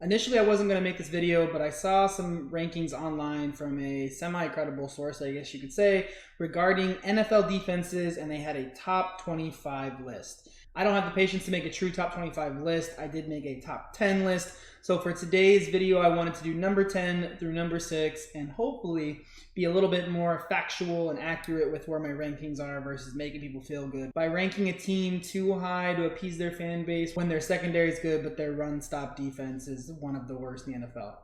Initially, I wasn't going to make this video, but I saw some rankings online from a semi-credible source, I guess you could say, regarding NFL defenses, and they had a top 25 list. I don't have the patience to make a true top 25 list. I did make a top 10 list. So for today's video, I wanted to do number 10 through number 6 and hopefully be a little bit more factual and accurate with where my rankings are versus making people feel good by ranking a team too high to appease their fan base when their secondary is good, but their run-stop defense is one of the worst in the NFL.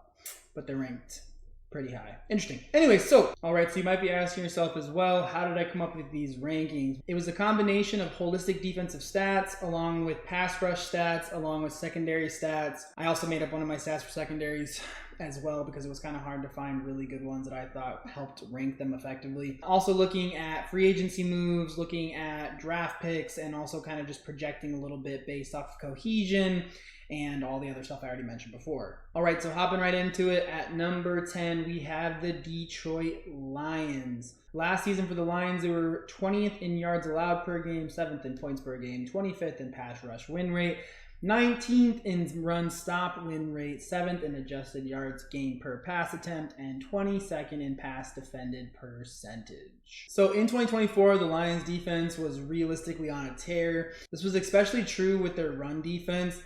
But they're ranked pretty high. Interesting. Anyway, so you might be asking yourself as well, how did I come up with these rankings? It was a combination of holistic defensive stats along with pass rush stats along with secondary stats. I also made up one of my stats for secondaries as well because it was kind of hard to find really good ones that I thought helped rank them effectively. Also looking at free agency moves, looking at draft picks, and also kind of just projecting a little bit based off of cohesion and all the other stuff I already mentioned before. All right, so hopping right into it, at number 10, we have the Detroit Lions. Last season for the Lions, they were 20th in yards allowed per game, 7th in points per game, 25th in pass rush win rate, 19th in run stop win rate, 7th in adjusted yards gained per pass attempt, and 22nd in pass defended percentage. So in 2024, the Lions defense was realistically on a tear. This was especially true with their run defense.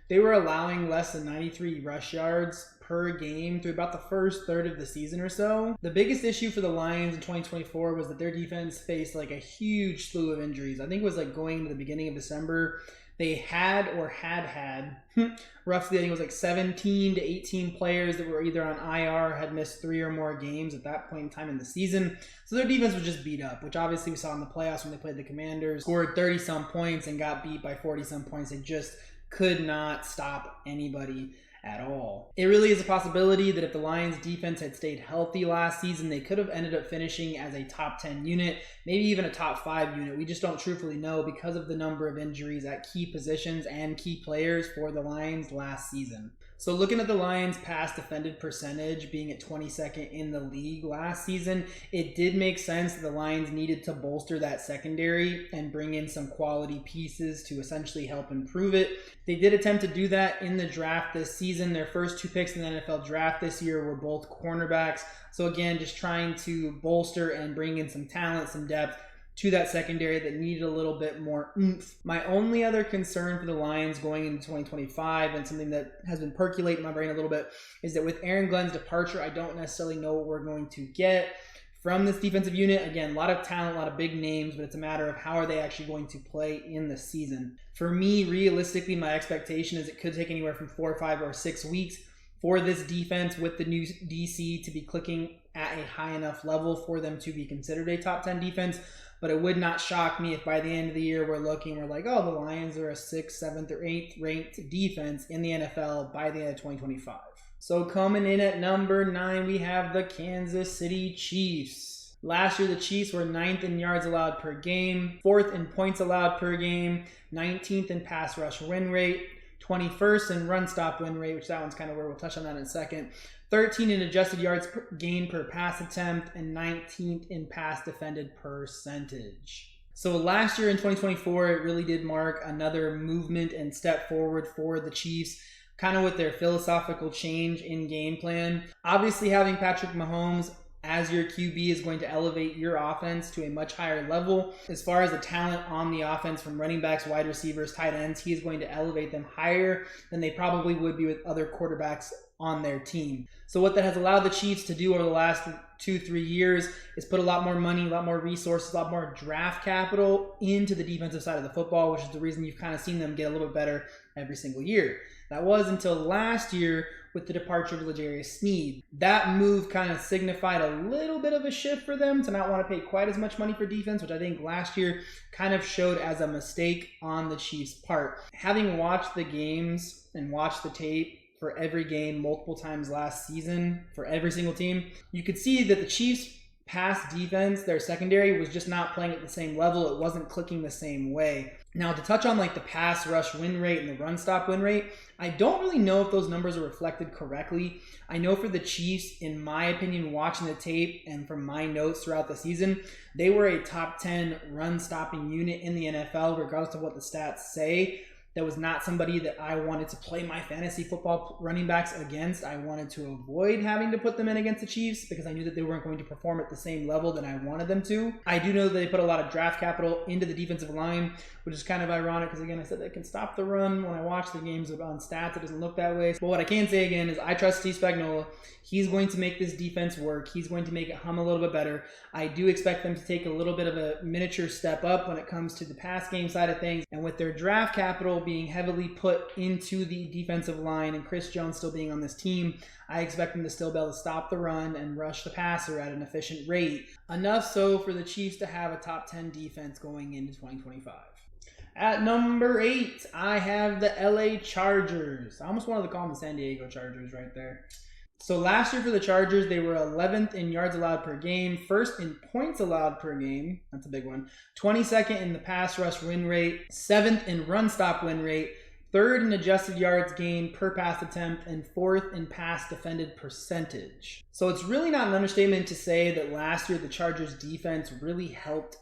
They were allowing less than 93 rush yards per game through about the first third of the season or so. The biggest issue for the Lions in 2024 was that their defense faced like a huge slew of injuries. I think it was like going into the beginning of December, they had roughly, I think it was like 17 to 18 players that were either on IR, had missed 3 or more games at that point in time in the season. So their defense was just beat up, which obviously we saw in the playoffs when they played the Commanders, scored 30-some points and got beat by 40-some points. They just could not stop anybody at all. It really is a possibility that if the Lions defense had stayed healthy last season, they could have ended up finishing as a top 10 unit, maybe even a top 5 unit. We just don't truthfully know because of the number of injuries at key positions and key players for the Lions last season. So looking at the Lions' pass defended percentage being at 22nd in the league last season, it did make sense that the Lions needed to bolster that secondary and bring in some quality pieces to essentially help improve it. They did attempt to do that in the draft this season. Their first 2 picks in the NFL draft this year were both cornerbacks. So again, just trying to bolster and bring in some talent, some depth to that secondary that needed a little bit more oomph. My only other concern for the Lions going into 2025, and something that has been percolating in my brain a little bit, is that with Aaron Glenn's departure, I don't necessarily know what we're going to get from this defensive unit. Again, a lot of talent, a lot of big names, but it's a matter of how are they actually going to play in the season. For me, realistically, my expectation is it could take anywhere from 4, 5, or 6 weeks for this defense with the new DC to be clicking at a high enough level for them to be considered a top 10 defense. But it would not shock me if by the end of the year we're like, oh, the Lions are a 6th, 7th, or 8th ranked defense in the NFL by the end of 2025. So coming in at number 9, we have the Kansas City Chiefs. Last year, the Chiefs were 9th in yards allowed per game, 4th in points allowed per game, 19th in pass rush win rate, 21st in run stop win rate, which that one's kind of where we'll touch on that in a second, 13 in adjusted yards gained per pass attempt, and 19th in pass defended percentage. So last year in 2024, it really did mark another movement and step forward for the Chiefs, kind of with their philosophical change in game plan. Obviously, having Patrick Mahomes as your QB is going to elevate your offense to a much higher level. As far as the talent on the offense from running backs, wide receivers, tight ends, he is going to elevate them higher than they probably would be with other quarterbacks on their team. So what that has allowed the Chiefs to do over the last 2-3 years is put a lot more money, a lot more resources, a lot more draft capital into the defensive side of the football, which is the reason you've kind of seen them get a little bit better every single year. That was until last year with the departure of L'Jarius Sneed. That move kind of signified a little bit of a shift for them to not want to pay quite as much money for defense, which I think last year kind of showed as a mistake on the Chiefs' part. Having watched the games and watched the tape for every game multiple times last season for every single team, you could see that the Chiefs' pass defense, their secondary, was just not playing at the same level. It wasn't clicking the same way. Now, to touch on like the pass rush win rate and the run stop win rate, I don't really know if those numbers are reflected correctly. I know for the Chiefs, in my opinion, watching the tape and from my notes throughout the season, they were a top 10 run stopping unit in the NFL, regardless of what the stats say. That was not somebody that I wanted to play my fantasy football running backs against. I wanted to avoid having to put them in against the Chiefs because I knew that they weren't going to perform at the same level that I wanted them to. I do know that they put a lot of draft capital into the defensive line, which is kind of ironic because, again, I said they can stop the run. When I watch the games on stats, it doesn't look that way. But what I can say again is I trust Steve Spagnuolo. He's going to make this defense work. He's going to make it hum a little bit better. I do expect them to take a little bit of a miniature step up when it comes to the pass game side of things. And with their draft capital being heavily put into the defensive line and Chris Jones still being on this team, I expect them to still be able to stop the run and rush the passer at an efficient rate. Enough so for the Chiefs to have a top 10 defense going into 2025. At number 8, I have the LA Chargers. I almost wanted to call them the San Diego Chargers right there. So last year for the Chargers, they were 11th in yards allowed per game, 1st in points allowed per game, that's a big one, 22nd in the pass rush win rate, 7th in run stop win rate, 3rd in adjusted yards gained per pass attempt, and 4th in pass defended percentage. So it's really not an understatement to say that last year the Chargers defense really helped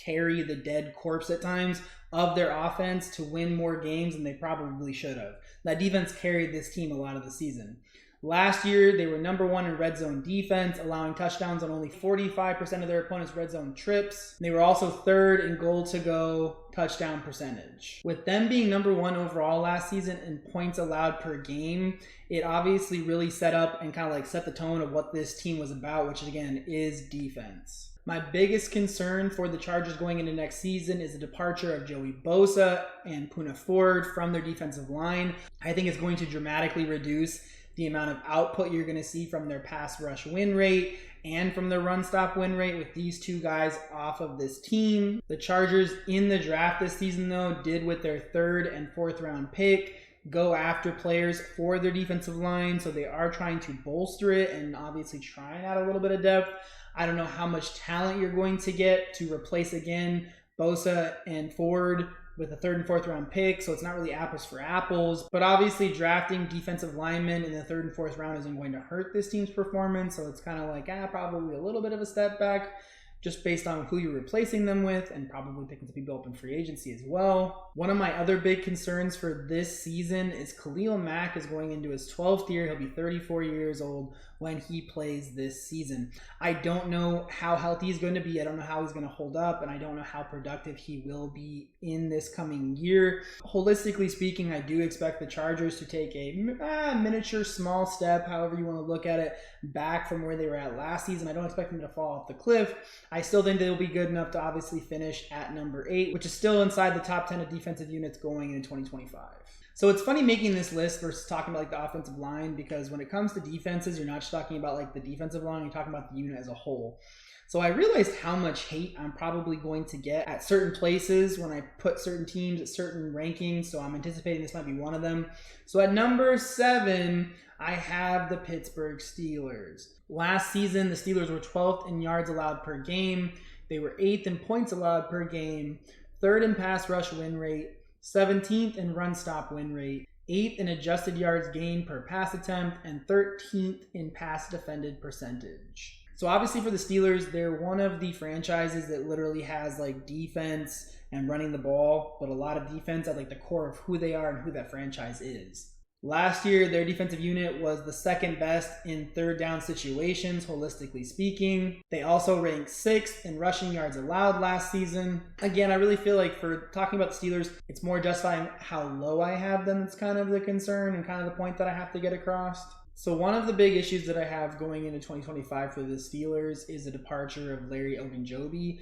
carry the dead corpse at times of their offense to win more games than they probably should have. That defense carried this team a lot of the season. Last year, they were number 1 in red zone defense, allowing touchdowns on only 45% of their opponents' red zone trips. They were also 3rd in goal-to-go touchdown percentage. With them being number 1 overall last season in points allowed per game, it obviously really set up and kind of set the tone of what this team was about, which again is defense. My biggest concern for the Chargers going into next season is the departure of Joey Bosa and Poona Ford from their defensive line. I think it's going to dramatically reduce the amount of output you're going to see from their pass rush win rate and from their run stop win rate with these two guys off of this team. The Chargers in the draft this season, though, did with their 3rd and 4th round pick go after players for their defensive line, so they are trying to bolster it and obviously trying out a little bit of depth. I don't know how much talent you're going to get to replace, again, Bosa and Ford with a 3rd and 4th round pick, so it's not really apples for apples. But obviously drafting defensive linemen in the 3rd and 4th round isn't going to hurt this team's performance, so it's kind of probably a little bit of a step back just based on who you're replacing them with and probably picking some people up in free agency as well. One of my other big concerns for this season is Khalil Mack is going into his 12th year. He'll be 34 years old when he plays this season. I don't know how healthy he's going to be. I don't know how he's going to hold up, and I don't know how productive he will be in this coming year. Holistically speaking, I do expect the Chargers to take a miniature small step, however you want to look at it, back from where they were at last season. I don't expect them to fall off the cliff. I still think they'll be good enough to obviously finish at number 8, which is still inside the top 10 of defensive units going into 2025. So it's funny making this list versus talking about the offensive line, because when it comes to defenses, you're not just talking about the defensive line, you're talking about the unit as a whole. So I realized how much hate I'm probably going to get at certain places when I put certain teams at certain rankings, so I'm anticipating this might be one of them. So at number 7, I have the Pittsburgh Steelers. Last season, the Steelers were 12th in yards allowed per game. They were 8th in points allowed per game, 3rd in pass rush win rate, 17th in run stop win rate, 8th in adjusted yards gained per pass attempt, and 13th in pass defended percentage. So obviously for the Steelers, they're one of the franchises that literally has defense and running the ball, but a lot of defense at the core of who they are and who that franchise is. Last year, their defensive unit was the 2nd best in 3rd down situations, holistically speaking. They also ranked 6th in rushing yards allowed last season. Again, I really feel like for talking about the Steelers, it's more justifying how low I have them. It's kind of the concern and kind of the point that I have to get across. So one of the big issues that I have going into 2025 for the Steelers is the departure of Larry Ogunjobi.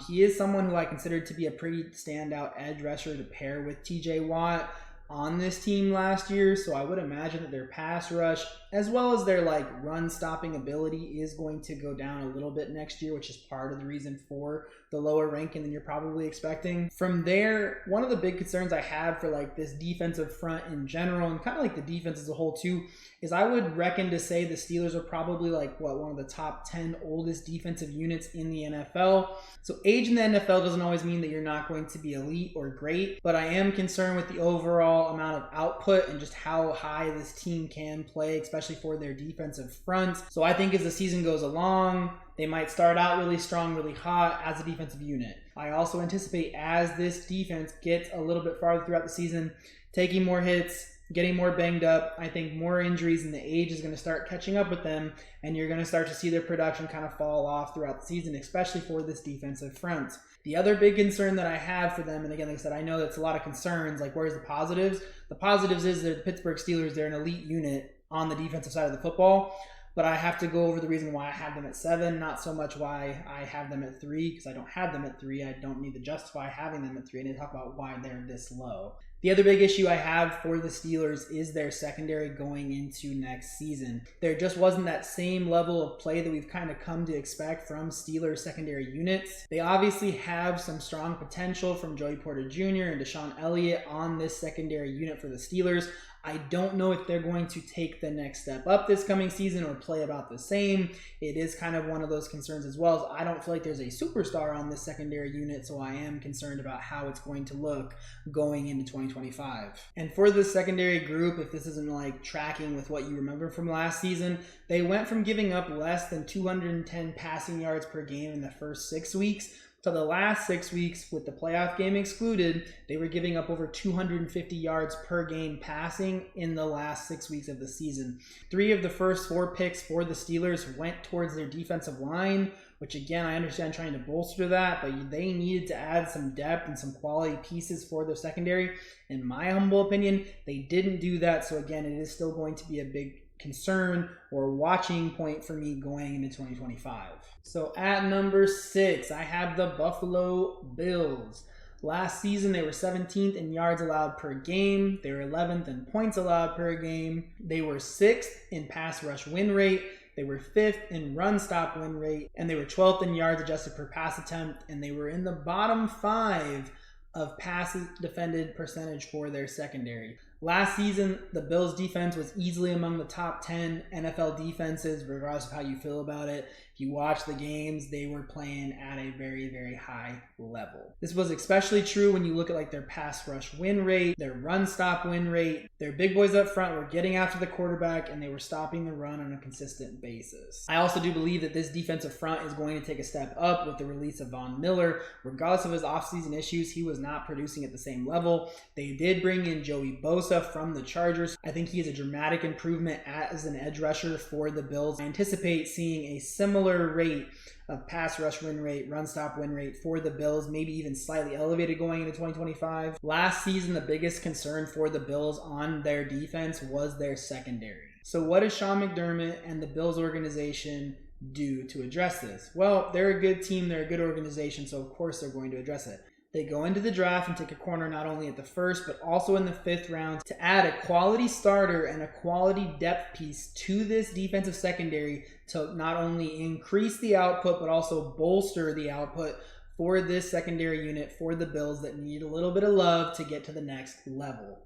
He is someone who I considered to be a pretty standout edge rusher to pair with TJ Watt on this team last year, so I would imagine that their pass rush as well as their run stopping ability is going to go down a little bit next year, which is part of the reason for the lower ranking than you're probably expecting. From there, one of the big concerns I had for this defensive front in general and kind of the defense as a whole too is I would reckon to say the Steelers are probably one of the top 10 oldest defensive units in the NFL. So age in the NFL doesn't always mean that you're not going to be elite or great, but I am concerned with the overall overall amount of output and just how high this team can play, especially for their defensive front. So I think as the season goes along, they might start out really strong, really hot as a defensive unit. I also anticipate as this defense gets a little bit farther throughout the season, taking more hits, getting more banged up, I think more injuries and the age is going to start catching up with them, and you're going to start to see their production kind of fall off throughout the season, especially for this defensive front. The other big concern that I have for them, and again, like I said, I know that's a lot of concerns, like where's the positives? The positives is they're the Pittsburgh Steelers, they're an elite unit on the defensive side of the football, but I have to go over the reason why I have them at 7, not so much why I have them at 3, because I don't have them at 3. I don't need to justify having them at 3. I need to talk about why they're this low. The other big issue I have for the Steelers is their secondary going into next season. There just wasn't that same level of play that we've kind of come to expect from Steelers secondary units. They obviously have some strong potential from Joey Porter Jr. and Deshaun Elliott on this secondary unit for the Steelers. I don't know if they're going to take the next step up this coming season or play about the same. It is kind of one of those concerns as well. As I don't feel like there's a superstar on this secondary unit, so I am concerned about how it's going to look going into 2025. And for the secondary group, if this isn't like tracking with what you remember from last season, they went from giving up less than 210 passing yards per game in the first 6 weeks to the last 6 weeks, with the playoff game excluded, they were giving up over 250 yards per game passing in the last 6 weeks of the season. 3 of the first 4 picks for the Steelers went towards their defensive line, which again, I understand trying to bolster that, but they needed to add some depth and some quality pieces for their secondary. In my humble opinion, they didn't do that, so again, it is still going to be a big concern or watching point for me going into 2025. So at number 6, I have the Buffalo Bills. Last season, they were 17th in yards allowed per game. They were 11th in points allowed per game. They were 6th in pass rush win rate. They were 5th in run stop win rate. And they were 12th in yards adjusted per pass attempt. And they were in the bottom 5 of passes defended percentage for their secondary. Last season, the Bills defense was easily among the top 10 NFL defenses, regardless of how you feel about it. If you watch the games, they were playing at a very, very high level. This was especially true when you look at like their pass rush win rate, their run stop win rate. Their big boys up front were getting after the quarterback, and they were stopping the run on a consistent basis. I also do believe that this defensive front is going to take a step up with the release of Von Miller. Regardless of his offseason issues, he was not producing at the same level. They did bring in Joey Bosa from the Chargers. I think he is a dramatic improvement as an edge rusher for the Bills. I anticipate seeing a similar rate of pass rush win rate, run stop win rate for the Bills, maybe even slightly elevated going into 2025. Last season, the biggest concern for the Bills on their defense was their secondary. So what does Sean McDermott and the Bills organization do to address this? Well, they're a good team, they're a good organization, so of course they're going to address it. They go into the draft and take a corner not only at the 1st, but also in the 5th round to add a quality starter and a quality depth piece to this defensive secondary to not only increase the output, but also bolster the output for this secondary unit for the Bills that need a little bit of love to get to the next level.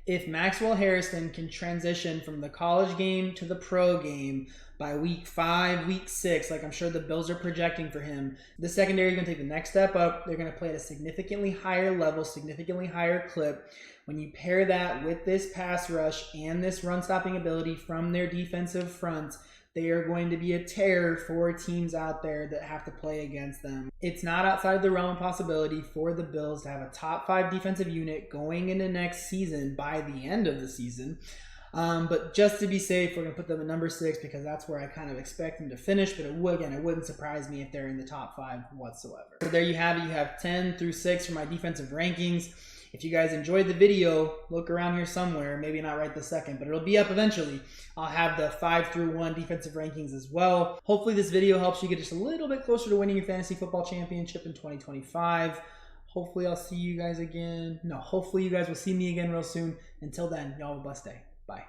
If Maxwell Harrison can transition from the college game to the pro game by week 5, week 6, like I'm sure the Bills are projecting for him, the secondary is going to take the next step up. They're going to play at a significantly higher level, significantly higher clip. When you pair that with this pass rush and this run-stopping ability from their defensive front, they are going to be a terror for teams out there that have to play against them. It's not outside the realm of possibility for the Bills to have a top 5 defensive unit going into next season by the end of the season. But just to be safe, we're going to put them at number 6 because that's where I kind of expect them to finish. But it wouldn't surprise me if they're in the top 5 whatsoever. So there you have it. You have 10 through 6 for my defensive rankings. If you guys enjoyed the video, look around here somewhere, maybe not right this second, but it'll be up eventually. I'll have the 5 through 1 defensive rankings as well. Hopefully this video helps you get just a little bit closer to winning your fantasy football championship in 2025. Hopefully I'll see you guys again. No, hopefully you guys will see me again real soon. Until then, y'all have a blessed day. Bye.